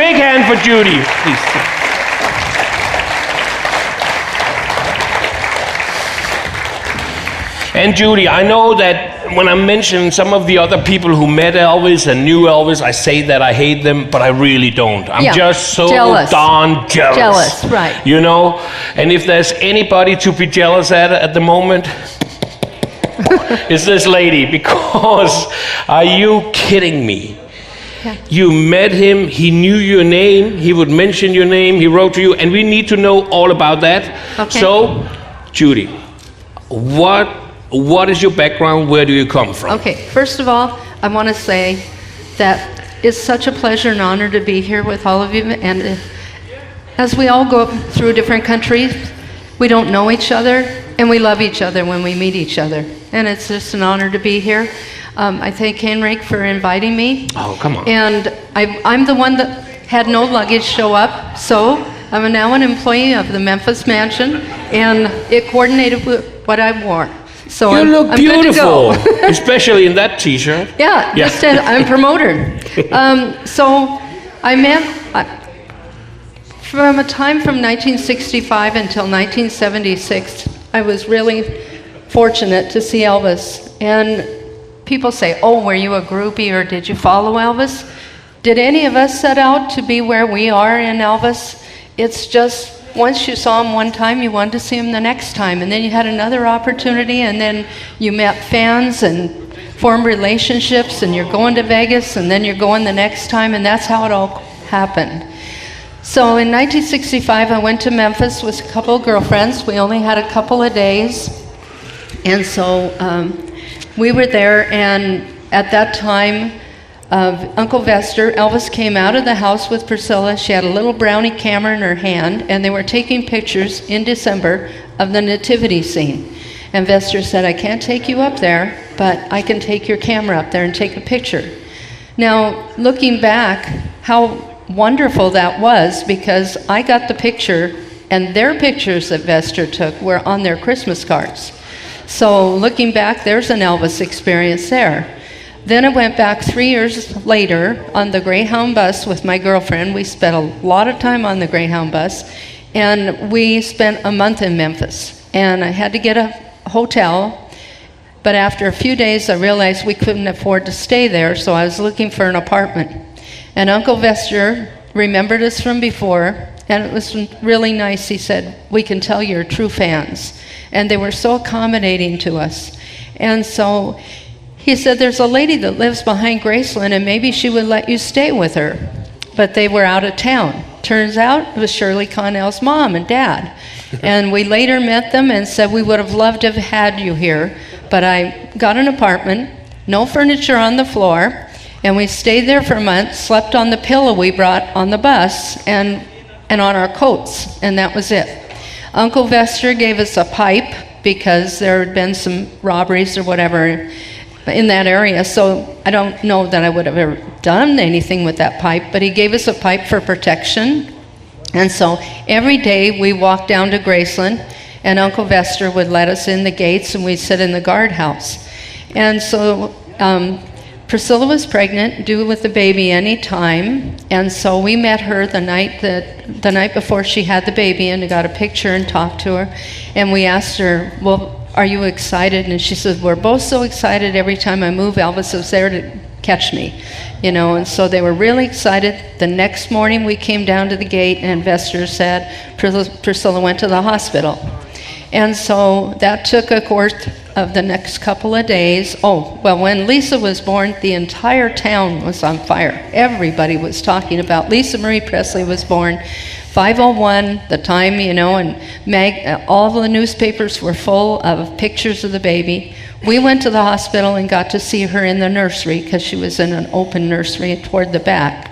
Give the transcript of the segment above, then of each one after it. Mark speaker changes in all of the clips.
Speaker 1: Big hand for Judy, please. And Judy, I know that when I mention some of the other people who met Elvis and knew Elvis, I say that I hate them, but I really don't. I'm just so darn jealous.
Speaker 2: Jealous, right.
Speaker 1: You know? And if there's anybody to be jealous at the moment, it's this lady, because are you kidding me?
Speaker 2: Yeah.
Speaker 1: You met him, he knew your name, he would mention your name, he wrote to you, and we need to know all about that.
Speaker 2: Okay.
Speaker 1: So, Judy, what is your background? Where do you come from?
Speaker 2: Okay, first of all, I want to say that it's such a pleasure and honor to be here with all of you. And as we all go through different countries, we don't know each other, and we love each other when we meet each other. And it's just an honor to be here. I thank Henrik for inviting me.
Speaker 1: Oh, come on.
Speaker 2: And I'm the one that had no luggage show up, so I'm now an employee of the Memphis Mansion, and it coordinated with what I wore. So
Speaker 1: you look
Speaker 2: I'm
Speaker 1: beautiful,
Speaker 2: good to go.
Speaker 1: especially in that t-shirt.
Speaker 2: Yeah. I'm promoted. So I met, from a time from 1965 until 1976, I was really fortunate to see Elvis. And people say, oh, were you a groupie or did you follow Elvis? Did any of us set out to be where we are in Elvis? It's just, once you saw him one time, you wanted to see him the next time, and then you had another opportunity, and then you met fans and formed relationships, and you're going to Vegas, and then you're going the next time, and that's how it all happened. So in 1965, I went to Memphis with a couple of girlfriends. We only had a couple of days, and so we were there, and at that time, Uncle Vester, Elvis came out of the house with Priscilla. She had a little brownie camera in her hand, and they were taking pictures in December of the nativity scene. And Vester said, I can't take you up there, but I can take your camera up there and take a picture. Now, looking back, how wonderful that was, because I got the picture, and their pictures that Vester took were on their Christmas cards. So looking back, there's an Elvis experience there. Then I went back 3 years later on the Greyhound bus with my girlfriend. We spent a lot of time on the Greyhound bus, and we spent a month in Memphis. And I had to get a hotel, but after a few days I realized we couldn't afford to stay there, so I was looking for an apartment. And Uncle Vester remembered us from before, and it was really nice. He said, we can tell you're true fans. And they were so accommodating to us. And so he said, there's a lady that lives behind Graceland, and maybe she would let you stay with her. But they were out of town. Turns out it was Shirley Connell's mom and dad. And we later met them and said, we would have loved to have had you here. But I got an apartment, no furniture on the floor, and we stayed there for a month, slept on the pillow we brought on the bus and on our coats, and that was it. Uncle Vester gave us a pipe because there had been some robberies or whatever in that area, so I don't know that I would have ever done anything with that pipe, but he gave us a pipe for protection. And so every day we walked down to Graceland, and Uncle Vester would let us in the gates, and we'd sit in the guardhouse. And so Priscilla was pregnant, due with the baby any time, and so we met her the night before she had the baby, and got a picture and talked to her, and we asked her, well, are you excited? And she said, we're both so excited. Every time I move, Elvis is there to catch me, you know. And so they were really excited. The next morning we came down to the gate, and Vester said Priscilla went to the hospital. And so that took a course of the next couple of days. Oh, well, when Lisa was born, the entire town was on fire. Everybody was talking about Lisa Marie Presley was born. 5:01, the time, you know, and all the newspapers were full of pictures of the baby. We went to the hospital and got to see her in the nursery, because she was in an open nursery toward the back.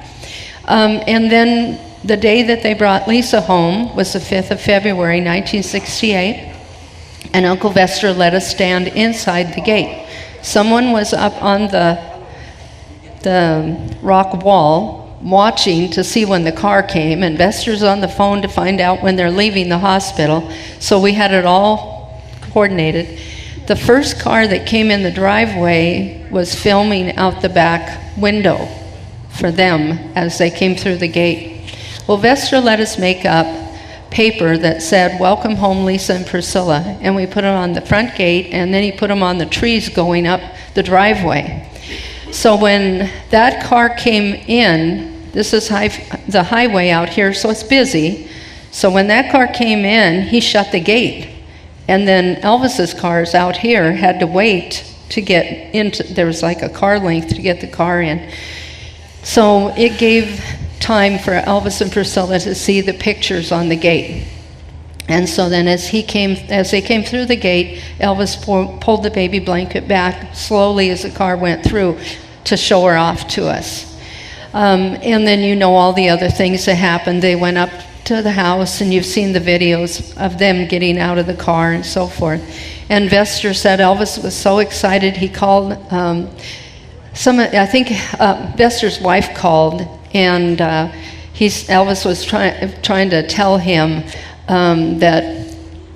Speaker 2: And then the day that they brought Lisa home was the 5th of February, 1968, and Uncle Vester let us stand inside the gate. Someone was up on the rock wall watching to see when the car came, and Vester's on the phone to find out when they're leaving the hospital, so we had it all coordinated. The first car that came in the driveway was filming out the back window for them as they came through the gate. Well, Vester let us make up paper that said, "Welcome home, Lisa and Priscilla," and we put them on the front gate, and then he put them on the trees going up the driveway. So when that car came in, this is the highway out here, so it's busy. So when that car came in, he shut the gate. And then Elvis's cars out here had to wait to get into, there was like a car length to get the car in. So it gave time for Elvis and Priscilla to see the pictures on the gate. And so then as they came through the gate, Elvis pulled the baby blanket back slowly as the car went through to show her off to us. And then you know all the other things that happened. They went up to the house, and you've seen the videos of them getting out of the car and so forth. And Vester said Elvis was so excited, he called Vester's wife called, and Elvis was trying to tell him that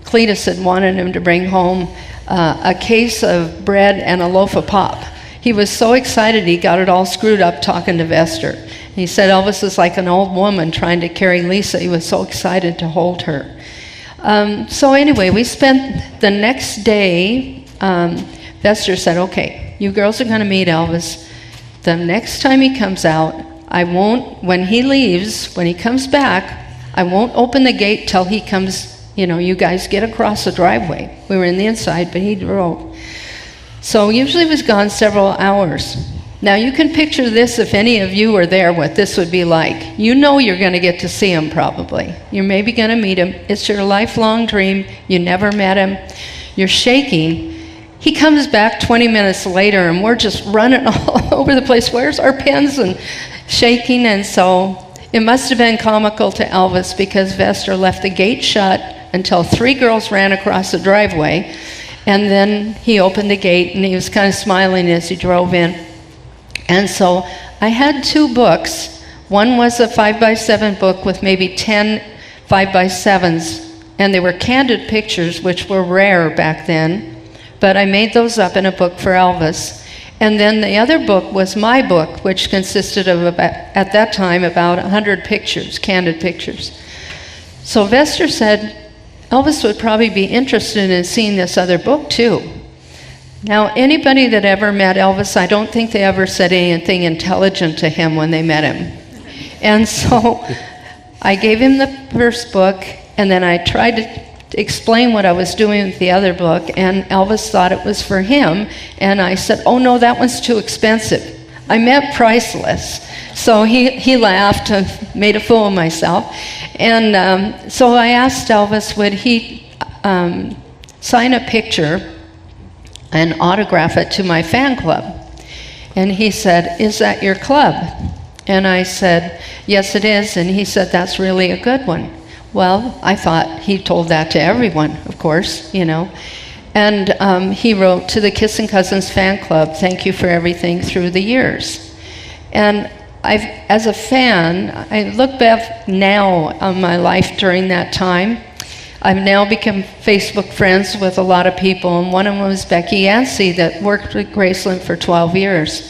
Speaker 2: Cletus had wanted him to bring home a case of bread and a loaf of pop. He was so excited he got it all screwed up talking to Vester. He said Elvis is like an old woman trying to carry Lisa. He was so excited to hold her. So anyway, we spent the next day, Vester said, "Okay, you girls are going to meet Elvis. The next time he comes out, when he leaves, when he comes back, I won't open the gate till he comes, you guys get across the driveway." We were in the inside, but he drove. So usually he was gone several hours. Now you can picture this, if any of you were there, what this would be like. You know you're going to get to see him probably. You're maybe going to meet him. It's your lifelong dream. You never met him. You're shaking. He comes back 20 minutes later, and we're just running all over the place. Where's our pens? And shaking. And so it must have been comical to Elvis, because Vester left the gate shut until 3 girls ran across the driveway. And then he opened the gate, and he was kind of smiling as he drove in. And so I had 2 books. One was a 5x7 book with maybe 10 5x7s, and they were candid pictures, which were rare back then. But I made those up in a book for Elvis. And then the other book was my book, which consisted of, at that time, about 100 pictures, candid pictures. So Vester said Elvis would probably be interested in seeing this other book too. Now, anybody that ever met Elvis, I don't think they ever said anything intelligent to him when they met him. And so I gave him the first book, and then I tried to explain what I was doing with the other book, and Elvis thought it was for him, and I said, "Oh no, that one's too expensive." I meant priceless. So he laughed and made a fool of myself. And so I asked Elvis, would he sign a picture and autograph it to my fan club? And he said, "Is that your club?" And I said, "Yes, it is." And he said, "That's really a good one." Well, I thought he told that to everyone, of course, And he wrote, "To the Kissin' Cousins fan club, thank you for everything through the years." And as a fan, I look back now on my life during that time. I've now become Facebook friends with a lot of people, and one of them was Becky Yancey that worked with Graceland for 12 years.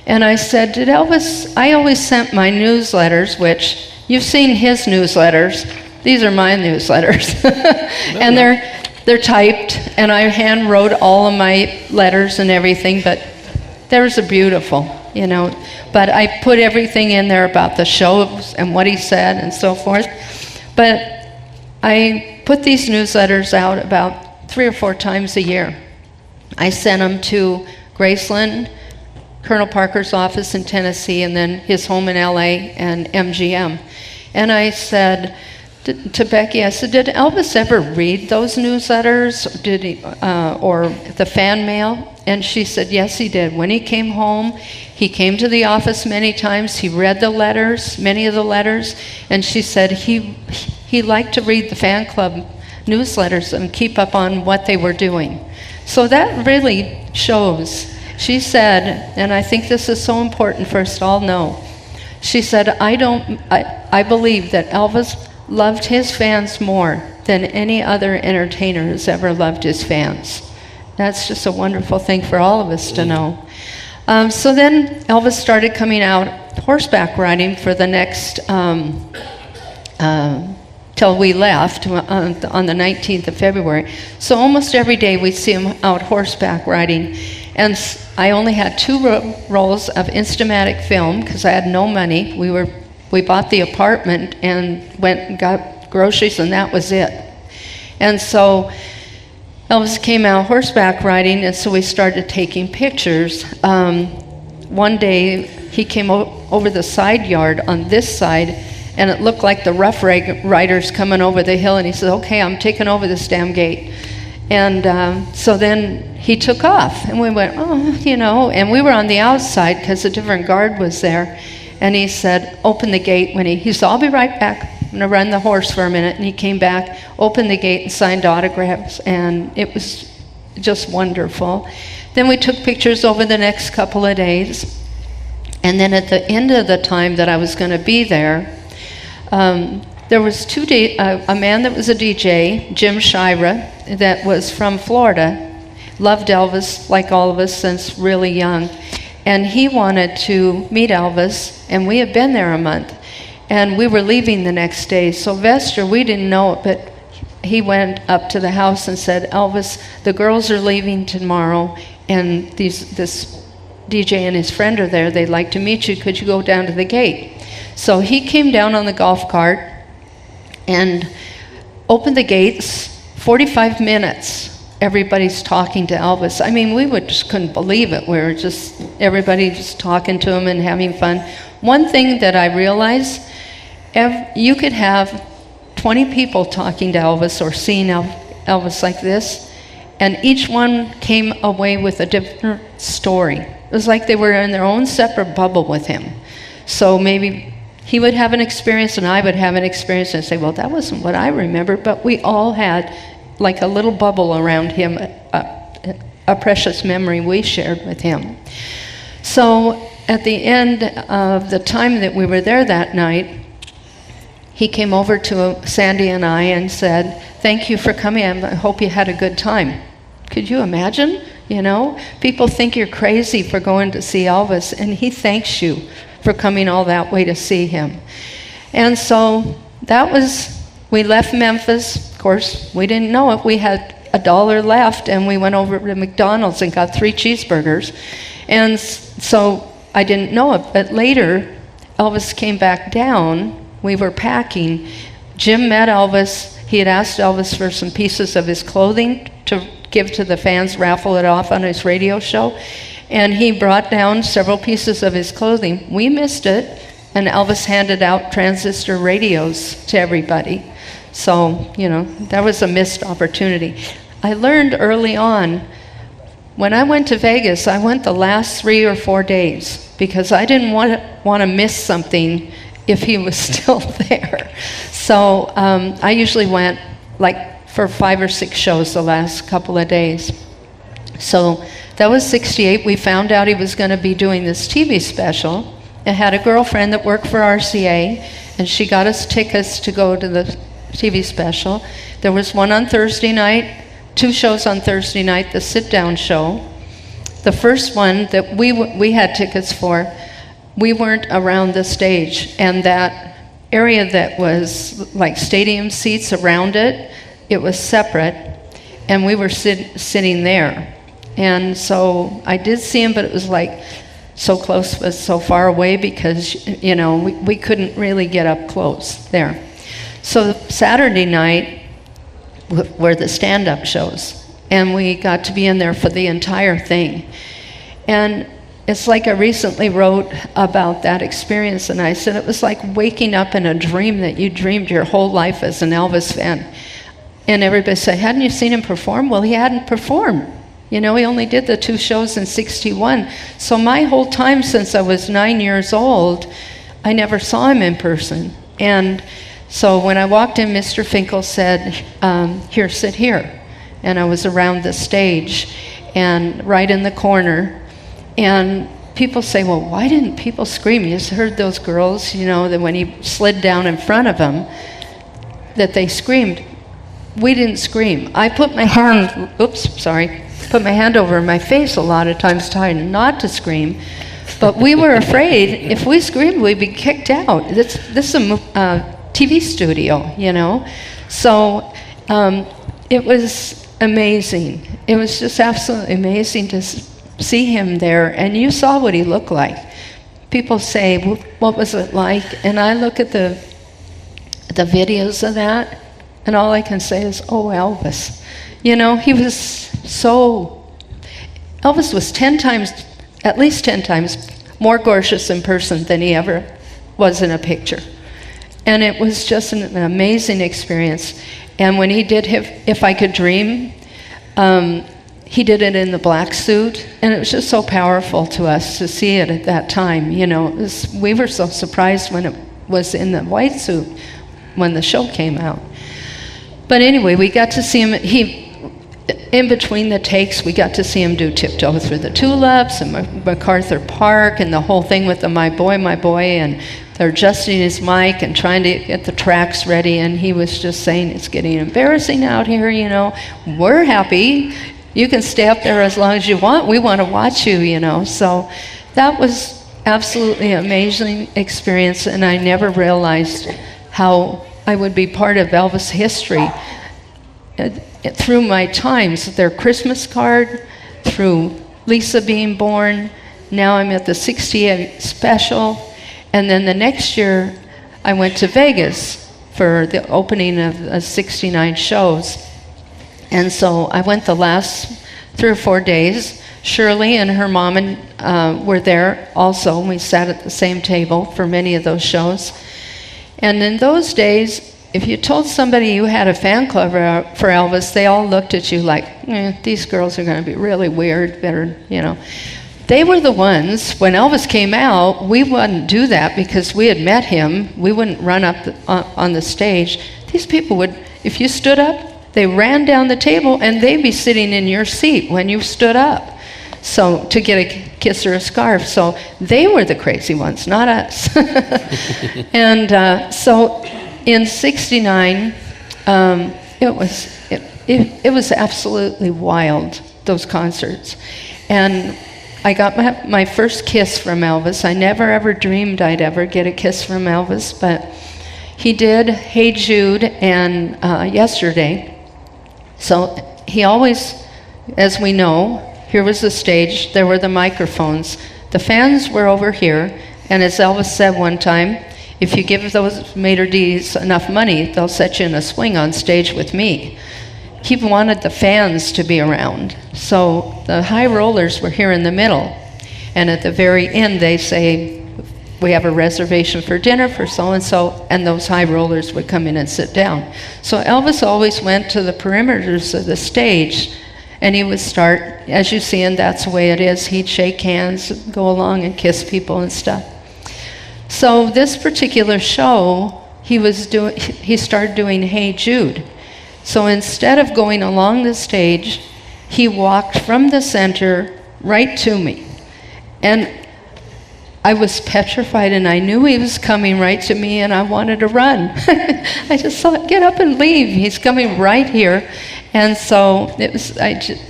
Speaker 2: And I said, I always sent my newsletters, which you've seen his newsletters. These are my newsletters. And they're typed, and I hand wrote all of my letters and everything, but theirs are beautiful, But I put everything in there about the shows and what he said and so forth. But I put these newsletters out about 3 or 4 times a year. I sent them to Graceland, Colonel Parker's office in Tennessee, and then his home in LA and MGM. And I said to Becky, I said, "Did Elvis ever read those newsletters? Did he, or the fan mail?" And she said, "Yes, he did. When he came home, he came to the office many times. He read the letters, many of the letters." And she said he liked to read the fan club newsletters and keep up on what they were doing. So that really shows. She said, and I think this is so important for us to all know, she said, I believe that Elvis loved his fans more than any other entertainer has ever loved his fans. That's just a wonderful thing for all of us to know. So then Elvis started coming out horseback riding for the next, till we left on the 19th of February. So almost every day we'd see him out horseback riding. And I only had 2 rolls of Instamatic film because I had no money. We bought the apartment and went and got groceries, and that was it. And so Elvis came out horseback riding, and so we started taking pictures. One day he came over the side yard on this side, and it looked like the Rough Riders coming over the hill, and he said, okay, I'm taking over this damn gate. And so then he took off, and we went, and we were on the outside because a different guard was there. And he said, open the gate. He said, I'll be right back. I'm going to run the horse for a minute. And he came back, opened the gate, and signed autographs. And it was just wonderful. Then we took pictures over the next couple of days. And then at the end of the time that I was going to be there, there was a man that was a DJ, Jim Shira, that was from Florida, loved Elvis like all of us since really young. And he wanted to meet Elvis, and we had been there a month. And we were leaving the next day. Sylvester, we didn't know it, but he went up to the house and said, Elvis, the girls are leaving tomorrow, and this DJ and his friend are there. They'd like to meet you. Could you go down to the gate? So he came down on the golf cart and opened the gates. 45 minutes. Everybody's talking to Elvis. I mean, we just couldn't believe it. We were everybody just talking to him and having fun. One thing that I realized, you could have 20 people talking to Elvis or seeing Elvis like this, and each one came away with a different story. It was like they were in their own separate bubble with him. So maybe he would have an experience and I would have an experience and say, well, that wasn't what I remember, but we all had like a little bubble around him, a precious memory we shared with him. So at the end of the time that we were there that night, he came over to Sandy and I and said, thank you for coming. I hope you had a good time. Could you imagine? People think you're crazy for going to see Elvis, and he thanks you for coming all that way to see him. And so we left Memphis. Of course, we didn't know it. We had $1 left, and we went over to McDonald's and got 3 cheeseburgers. And so I didn't know it. But later, Elvis came back down. We were packing. Jim met Elvis. He had asked Elvis for some pieces of his clothing to give to the fans, raffle it off on his radio show. And he brought down several pieces of his clothing. We missed it, and Elvis handed out transistor radios to everybody. So, that was a missed opportunity. I learned early on, when I went to Vegas, I went the last 3 or 4 days because I didn't want to miss something if he was still there. So I usually went for 5 or 6 shows the last couple of days. So that was 68. We found out he was going to be doing this TV special. I had a girlfriend that worked for RCA, and she got us tickets to go to the TV special. There was one on Thursday night, 2 shows on Thursday night, the sit-down show. The first one that we had tickets for, we weren't around the stage, and that area that was like stadium seats around it, it was separate, and we were sitting there. And so I did see him, but it was like so close but so far away because, we couldn't really get up close there. So Saturday night were the stand-up shows, and we got to be in there for the entire thing. And it's like I recently wrote about that experience, and I said it was like waking up in a dream that you dreamed your whole life as an Elvis fan. And everybody said, hadn't you seen him perform? Well, he hadn't performed. He only did the 2 shows in 61. So my whole time since I was 9 years old, I never saw him in person. And so when I walked in, Mr. Finkel said, here, sit here. And I was around the stage and right in the corner. And people say, well, why didn't people scream? You just heard those girls, that when he slid down in front of them, that they screamed. We didn't scream. I put my hand over my face a lot of times trying not to scream. But we were afraid if we screamed, we'd be kicked out. This is a TV studio, you know. So it was amazing. It was just absolutely amazing to see him there. And you saw what he looked like. People say, what was it like? And I look at the videos of that, and all I can say is, oh, Elvis. You know, he was Elvis was at least 10 times more gorgeous in person than he ever was in a picture. And it was just an amazing experience. And when he did If I Could Dream, he did it in the black suit, and it was just so powerful to us to see it at that time. You know, we were so surprised when it was in the white suit when the show came out. But anyway, we got to see him. In between the takes, we got to see him do Tiptoe Through the Tulips and MacArthur Park and the whole thing with the My Boy, and they're adjusting his mic and trying to get the tracks ready, and he was just saying, it's getting embarrassing out here, you know. We're happy. You can stay up there as long as you want. We want to watch you, you know. So that was absolutely an amazing experience, and I never realized how I would be part of Elvis history through my times, their Christmas card, through Lisa being born. Now I'm at the 68 special. And then the next year, I went to Vegas for the opening of 69 shows. And so I went the last 3 or 4 days. Shirley and her mom were there also. We sat at the same table for many of those shows. And in those days, if you told somebody you had a fan club for Elvis, they all looked at you like, these girls are going to be really weird, better, you know. They were the ones, when Elvis came out, we wouldn't do that because we had met him. We wouldn't run up on the stage. These people would, if you stood up, they ran down the table and they'd be sitting in your seat when you stood up. So to get a kiss or a scarf. So they were the crazy ones, not us. And so in '69, it was absolutely wild, those concerts. And I got my first kiss from Elvis. I never ever dreamed I'd ever get a kiss from Elvis, but he did Hey Jude and Yesterday. So he always, as we know, here was the stage, there were the microphones. The fans were over here, and as Elvis said one time, if you give those maitre d's enough money, they'll set you in a swing on stage with me. He wanted the fans to be around. So the high rollers were here in the middle. And at the very end, they say, we have a reservation for dinner for so-and-so, and those high rollers would come in and sit down. So Elvis always went to the perimeters of the stage, and he would start, as you see, and that's the way it is, he'd shake hands, go along and kiss people and stuff. So this particular show, he started doing Hey Jude. So instead of going along the stage, he walked from the center right to me. And I was petrified, and I knew he was coming right to me, and I wanted to run. I just thought, get up and leave. He's coming right here. And so I just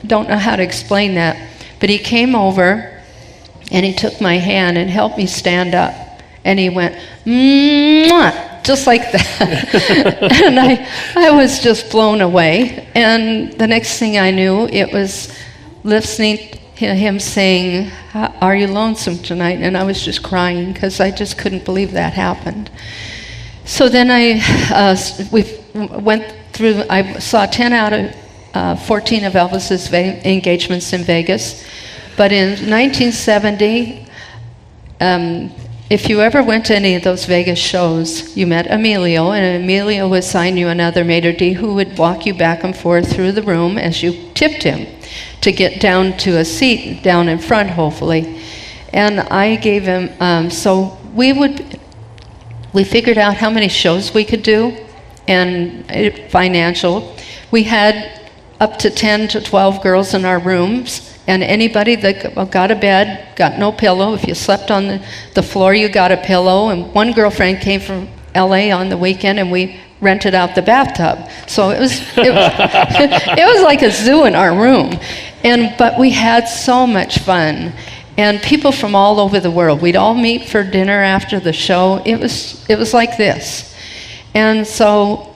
Speaker 2: don't know how to explain that. But he came over, and he took my hand and helped me stand up. And he went, mwah, just like that. And I was just blown away. And the next thing I knew, it was listening to him saying, are you lonesome tonight? And I was just crying because I just couldn't believe that happened. So then we went through, I saw 10 out of 14 of Elvis's engagements in Vegas. But in 1970, if you ever went to any of those Vegas shows, you met Emilio, and Emilio would assign you another maitre d' who would walk you back and forth through the room as you tipped him to get down to a seat down in front, hopefully. And I gave him, so we figured out how many shows we could do, and financial. We had up to 10 to 12 girls in our rooms, and anybody that got a bed got no pillow. If you slept on the floor, you got a pillow. And one girlfriend came from LA on the weekend, and we rented out the bathtub. So it was like a zoo in our room. But we had so much fun. and people from all over the world. We'd all meet for dinner after the show. It was like this. And so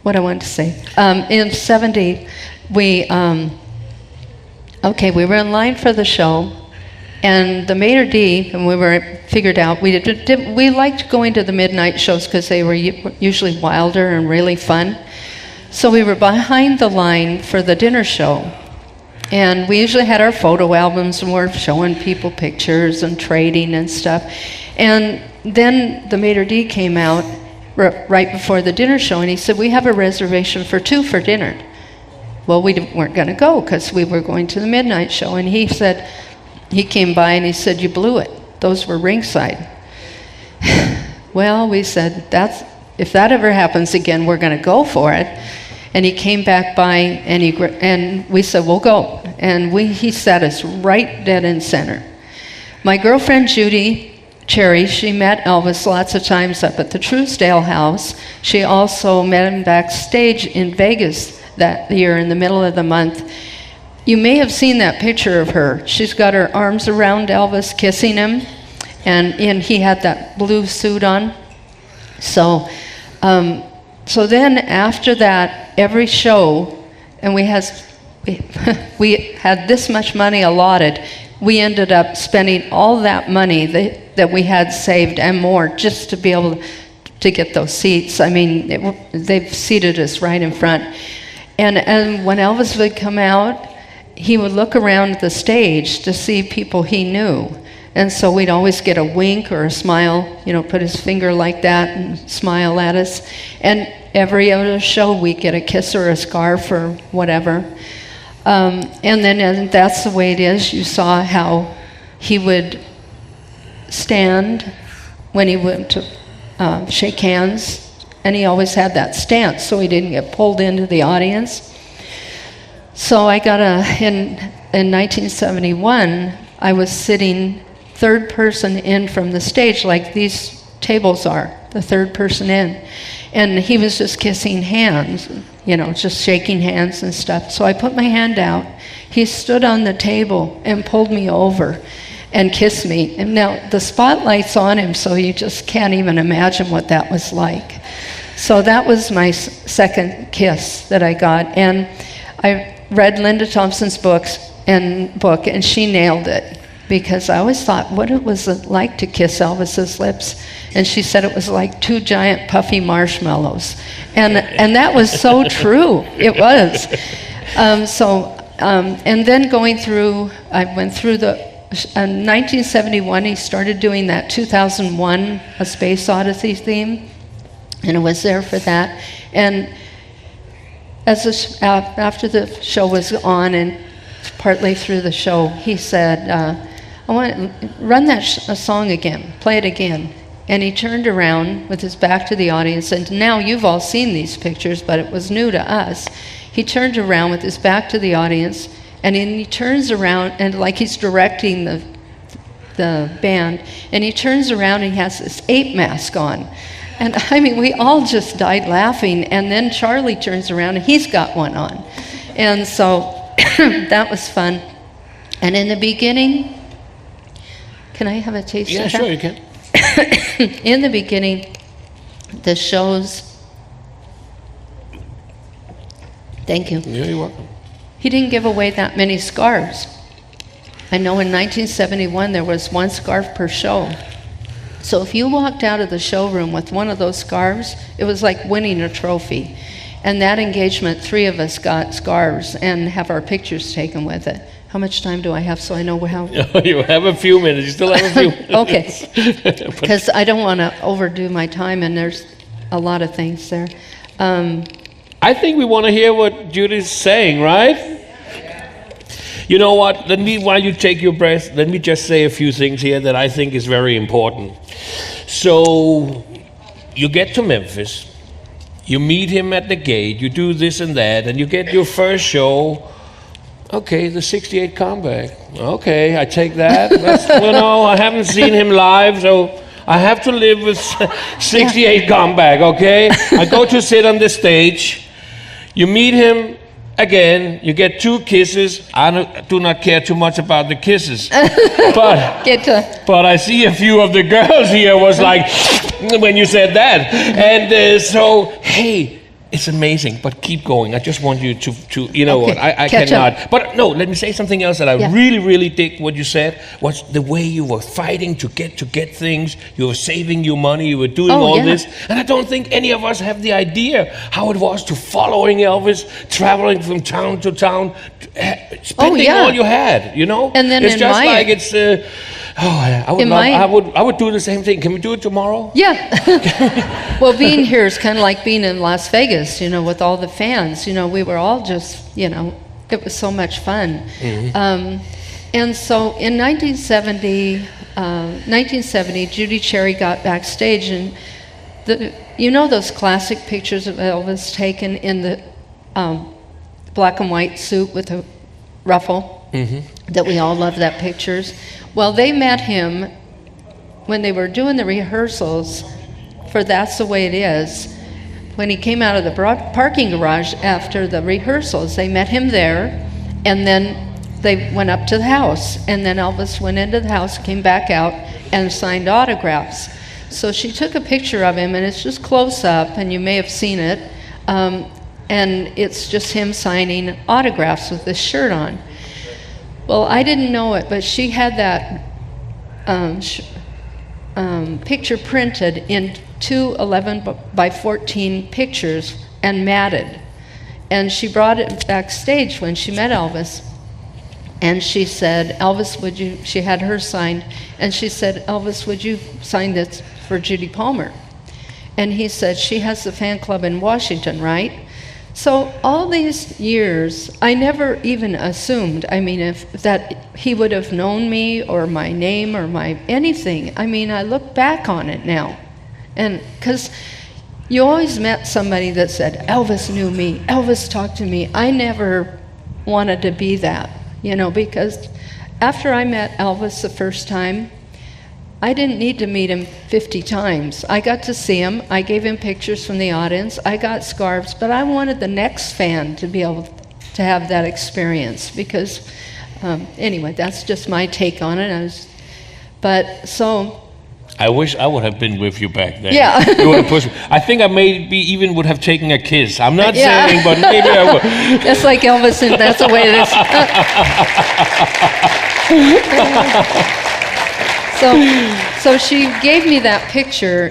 Speaker 2: what I wanted to say, in 70, we were in line for the show, and the maitre d', and we were figured out, we liked going to the midnight shows because they were usually wilder and really fun. So we were behind the line for the dinner show. And we usually had our photo albums, and we're showing people pictures and trading and stuff. And then the maitre d' came out right before the dinner show, and he said, we have a reservation for 2 for dinner. Well, we weren't going to go because we were going to the midnight show. And he said, he came by and he said, you blew it. Those were ringside. Well, we said, if that ever happens again, we're going to go for it. And he came back by, and we said, we'll go. And he sat us right dead in center. My girlfriend, Judy, Cherry, she met Elvis lots of times up at the Truesdale house. She also met him backstage in Vegas that year in the middle of the month. You may have seen that picture of her. She's got her arms around Elvis, kissing him, and he had that blue suit on. So then after that, every show, and we had this much money allotted, we ended up spending all that money that we had saved and more just to be able to get those seats. I mean, they've seated us right in front. And when Elvis would come out, he would look around the stage to see people he knew. And so we'd always get a wink or a smile, put his finger like that and smile at us. And every other show we'd get a kiss or a scarf or whatever. And that's the way it is. You saw how he would stand when he went to shake hands. And he always had that stance so he didn't get pulled into the audience. So I got in 1971, I was sitting third person in from the stage like these tables are, the third person in. And he was just kissing hands, just shaking hands and stuff. So I put my hand out. He stood on the table and pulled me over and kissed me. And now the spotlight's on him, so you just can't even imagine what that was like. So that was my second kiss that I got. And I read Linda Thompson's book, and she nailed it. Because I always thought, what it was like to kiss Elvis's lips. And she said it was like 2 giant puffy marshmallows. And that was so true. It was. And then going through, I went through in 1971, he started doing that 2001 A Space Odyssey theme. And I was there for that. And after the show was on and partly through the show, he said, I want to run that song again, play it again. And he turned around with his back to the audience, and now you've all seen these pictures, but it was new to us. He turned around with his back to the audience, and then he turns around, and like he's directing the band, and he turns around and he has this ape mask on. And I mean, we all just died laughing, and then Charlie turns around and he's got one on. And so that was fun. And in the beginning, can I have a taste of that?
Speaker 1: Yeah, sure, you can.
Speaker 2: In the beginning, the shows... Thank you.
Speaker 1: Yeah, you're welcome.
Speaker 2: He didn't give away that many scarves. I know in 1971 there was 1 scarf per show. So if you walked out of the showroom with one of those scarves, it was like winning a trophy. And that engagement, 3 of us got scarves and have our pictures taken with it. How much time do I have so I know how?
Speaker 1: You have a few minutes. You still have a few minutes.
Speaker 2: Okay. Because I don't want to overdo my time, and there's a lot of things there.
Speaker 1: I think we want to hear what Judy's saying, right? You know what? While you take your breath, let me just say a few things here that I think is very important. So, you get to Memphis, you meet him at the gate, you do this and that, and you get your first show. Okay, the 68 comeback. Okay, I take that. I haven't seen him live, so I have to live with 68 comeback, okay? I go to sit on the stage. You meet him again, you get 2 kisses. I do not care too much about the kisses. But I see a few of the girls here was like, when you said that. And so, hey, it's amazing, but keep going. I just want you to you know what, I cannot.
Speaker 2: Up.
Speaker 1: But no, let me say something else that I really, really dig what you said, was the way you were fighting to get things. You were saving your money, you were doing all this. And I don't think any of us have the idea how it was to following Elvis, traveling from town to town, spending all you had, you know?
Speaker 2: And then
Speaker 1: it's just like it's... I would do the same thing. Can we do it tomorrow?
Speaker 2: Yeah. Well, being here is kind of like being in Las Vegas, you know, with all the fans. You know, we were all just, you know, it was so much fun. Mm-hmm. And so in 1970, Judy Cherry got backstage, and you know those classic pictures of Elvis taken in the black and white suit with a ruffle? Mm-hmm. That we all love that pictures. Well, they met him when they were doing the rehearsals for That's the Way It Is. When he came out of the parking garage after the rehearsals, they met him there, and then they went up to the house. And then Elvis went into the house, came back out, and signed autographs. So she took a picture of him, and it's just close up, and you may have seen it. And it's just him signing autographs with this shirt on. Well, I didn't know it, but she had that picture printed in 2 11 by 14 pictures and matted. And she brought it backstage when she met Elvis. And she said, Elvis, would you, she had her signed, and she said, Elvis, would you sign this for Judy Palmer? And he said, she has the fan club in Washington, right? So all these years, I never even assumed, I mean, that he would have known me or my name or my anything. I mean, I look back on it now. And because you always met somebody that said, Elvis knew me, Elvis talked to me. I never wanted to be that, you know, because after I met Elvis the first time, I didn't need to meet him 50 times. I got to see him. I gave him pictures from the audience. I got scarves, but I wanted the next fan to be able to have that experience because, anyway, that's just my take on it.
Speaker 1: I wish I would have been with you back then.
Speaker 2: Yeah.
Speaker 1: You would have pushed me. I think I maybe even would have taken a kiss. I'm not saying, but maybe I would.
Speaker 2: That's like Elvis, and that's the way it is. So she gave me that picture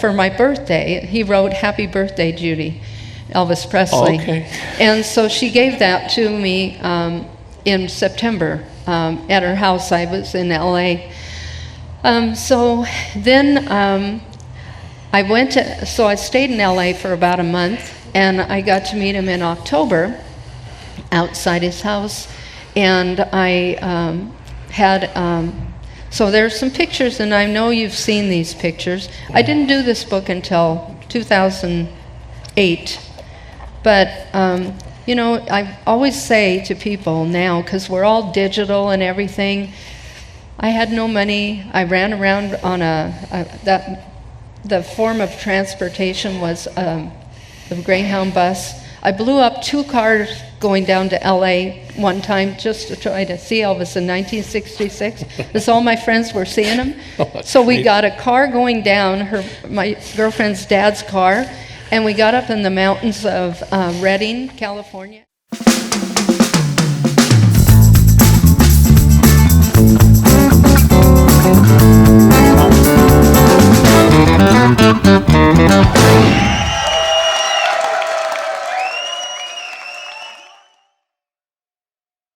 Speaker 2: for my birthday. He wrote, "Happy birthday, Judy," Elvis Presley.
Speaker 1: Oh, okay.
Speaker 2: And so she gave that to me in September at her house. I was in LA. So then I stayed in LA for about a month, and I got to meet him in October outside his house, and I had. So there's some pictures, and I know you've seen these pictures. I didn't do this book until 2008, but you know, I always say to people now, because we're all digital and everything, I had no money. I ran around on the form of transportation was the Greyhound bus. I blew up 2 cars going down to LA one time just to try to see Elvis in 1966, because all my friends were seeing him. So we got a car going down, my girlfriend's dad's car, and we got up in the mountains of Redding, California.